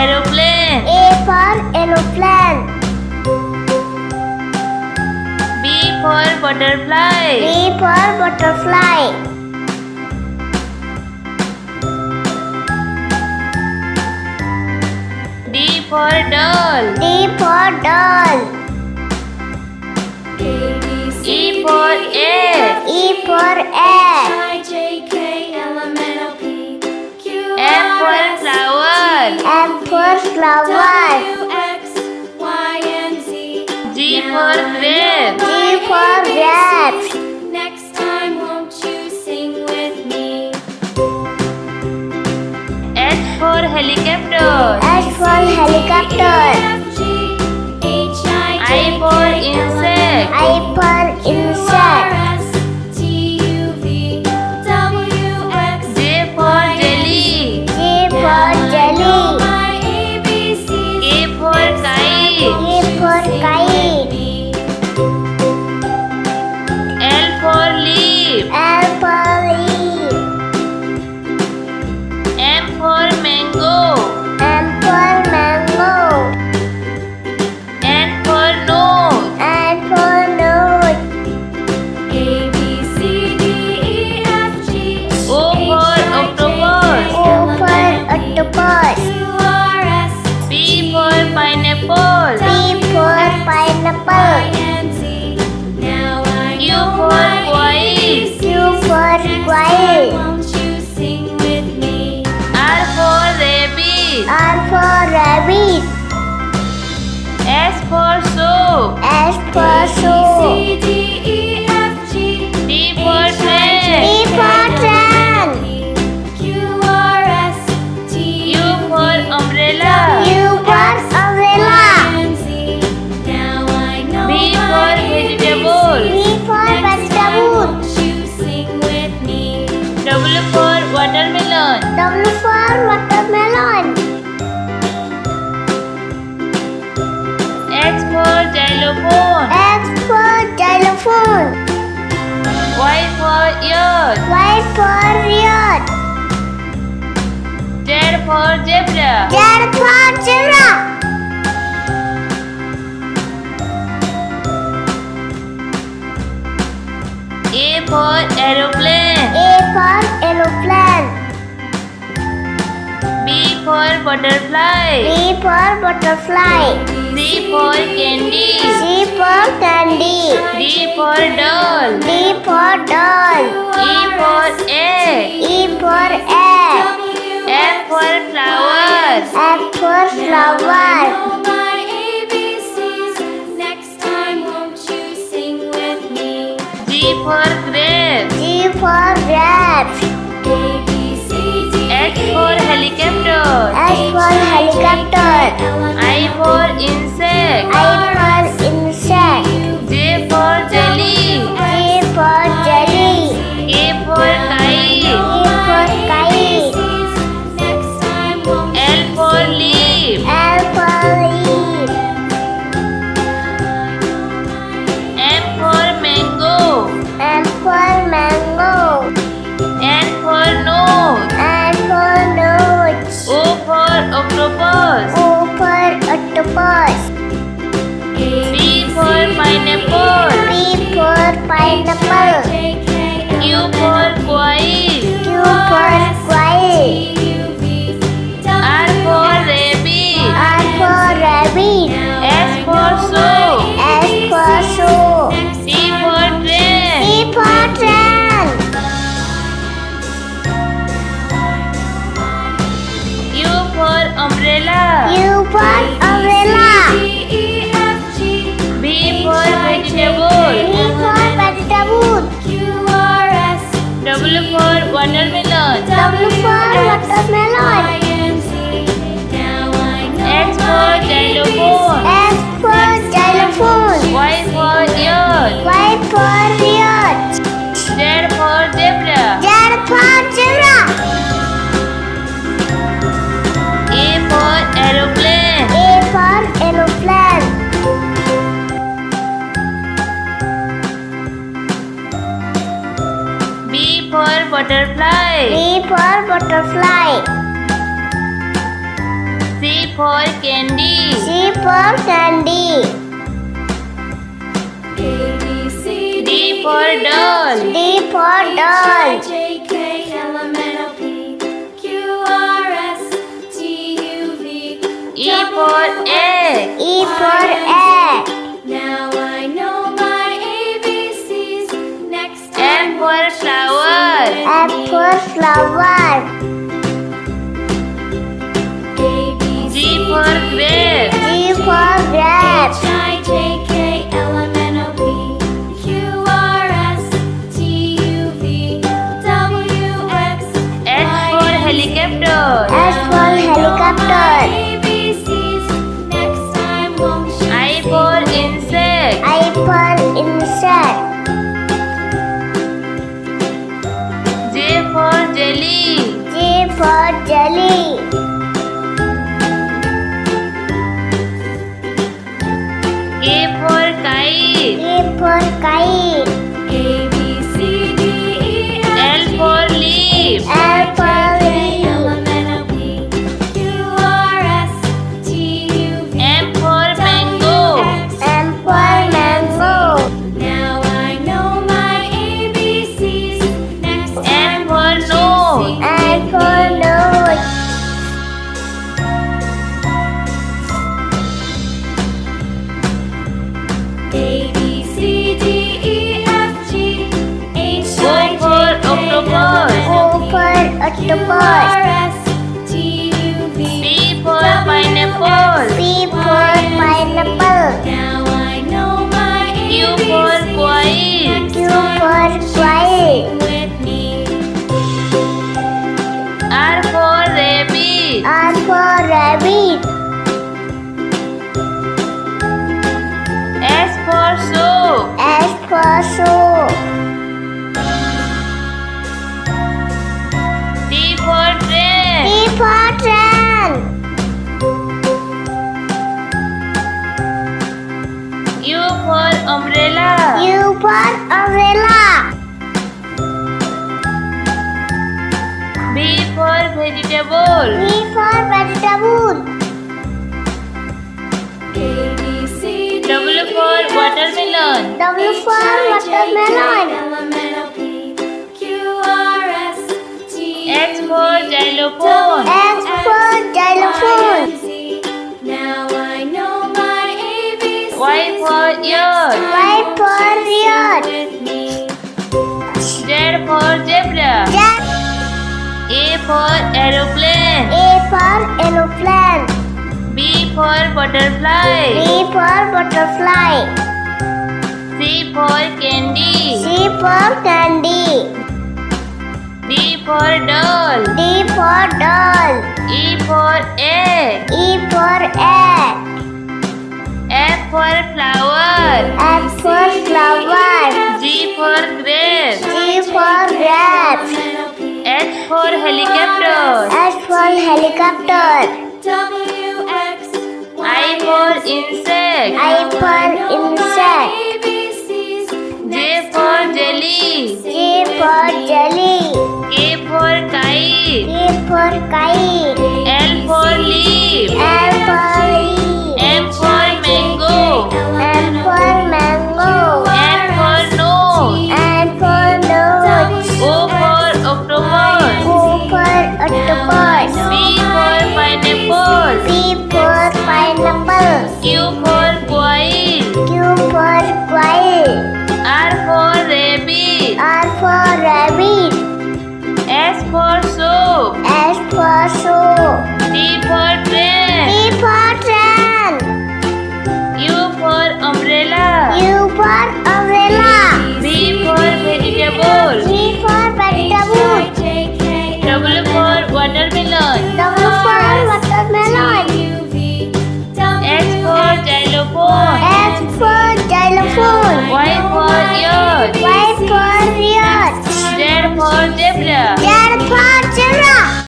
aeroplane. A for aeroplane. B for butterfly. B for butterfly. D for doll. D for doll. E for egg. E for egg. F for flower. F for flower. G for grape. G for grapes. Next time, won't you sing with me? H for helicopter. H for helicopter. I for insect. I for insect. J for jelly. J for jelly. K for kite. K for kite. L for leaf. L for leaf. M for mango. M for mango. N for nose. N for nose. O for octopus. O for octopus. P for pineapple. P for pineapple. Q for quail. Q for quail. R for rabbit. R for rabbit. S for soap. S for soap. T for train. T for train. U for umbrella. U for umbrella. V for vegetable. V for vegetable. W for watermelon. W for watermelon. X for xylophone. X for xylophone. Y for yacht. Y for yacht. Z for zebra. Z for zebra. A for aeroplane. A for aeroplane. B for butterfly. B for butterfly. C for candy. C for candy. D for doll. D for doll. E for egg. E for egg. F for flower. F for flower. G for grape. G for grapes. H for helicopter. H for helicopter. I for insect. I for insect. J for jelly. J for jelly. K for kite. K for kite. L for leaf. L for leaf. M for mango. M for mango. N for nose. N for nose. O for octopus. O for octopus. P for pineapple. P for pineapple. Q for quail. Q for quail. R for rabbit. R for rabbit. S for soap. S for soap. T for train. T for train. U for umbrella. U for umbrella. V for vegetable. V for vegetable. W for watermelon. W for watermelon. X for xylophone. X for xylophone. Y for yacht. Y for yacht. Z for zebra. Z for zebra. A for aeroplane. A for aeroplane. B for butterfly. B for butterfly. C for candy. C for candy. A, B, C, D for doll. D for doll. J, K, L, M, N, O, P, Q, R, S, T, U, V, E for egg. E for egg. Now I know my ABCs. Next F time, for flower. F for flower. A, B, G for grape. G for grape. H, I, J, K, L, M, N, O, P, Q, R, S, T, U, V, W, X, H for helicopter. S for helicopter. ABCs. Next time, won't you I for insect. I for insect. J for jelly. J for jelly. K for kite. K for kite. A, B, C, D, E, F, L for leaf. L for leaf. L, M, N, O, P, Q, R, S, T, U, V, M for mango. X, M for mango. Now I know my ABCs. Next N time, for nose. N for nose. A, B, C, D, E, F, G, H, O I, for J, K, L, octopus. M, O N, O, P, for Q, octopus. R, S, T, U, V, P for pineapple. P for pineapple. Now I know my Q ABCs. for quiet. Q for quiet. With me. R for rabbit. R for rabbit. S for soap. S for soap. T for train. T for train. U for umbrella. U for umbrella. V for vegetable. V for vegetable. A, B, C, D, W for watermelon. W for watermelon. L, M, N, O, P, Q, R, S, T, X for xylophone. X for xylophone. Now I know my ABCs. Y for ear. Y for ear. With me. Z for zebra. Z. A for aeroplane. A for aeroplane. B for butterfly. B for butterfly. C for candy. C for candy. D for doll. D for doll. E for egg. E for egg. F for flower. F for flower. G for grape. G for grapes. H, H for helicopter. H for helicopter. W, X, I for insect. I for insect. ABCs. J for jelly. J for jelly. K for kite. K for kite. L for leaf. L for